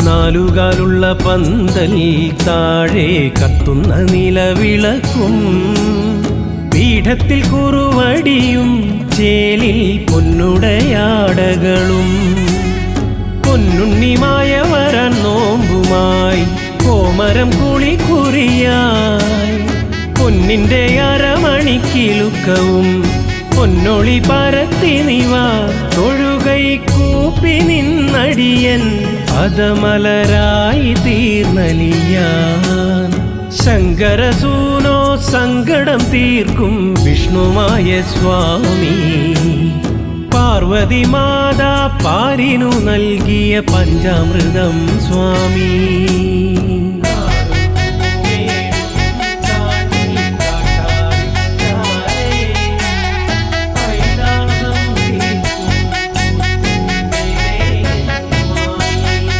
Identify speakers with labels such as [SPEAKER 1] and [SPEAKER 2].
[SPEAKER 1] നാലുകാലുള്ള പന്തൽ താഴെ കത്തുന്ന നിലവിളക്കും പീഠത്തിൽ കുറുവടിയും ചേലിൽ പൊന്നുടയാടകളും പൊന്നുണ്ണിമായ വരാൻ നോമ്പുമായി കോമരം കുളിക്കുറിയായി പൊന്നിന്റെ അരമണിക്കിലുക്കവും പൊന്നൊളി പരത്തി നിവ തൊഴുകൈ കൂപ്പി നിന്നടിയൻ പദമലരായി തീർന്നലിയാൻ ശങ്കരസൂനോ സങ്കടം തീർക്കും വിഷ്ണുമായ സ്വാമി പാർവതി മാതാ പാലിനു നൽകിയ പഞ്ചാമൃതം സ്വാമി.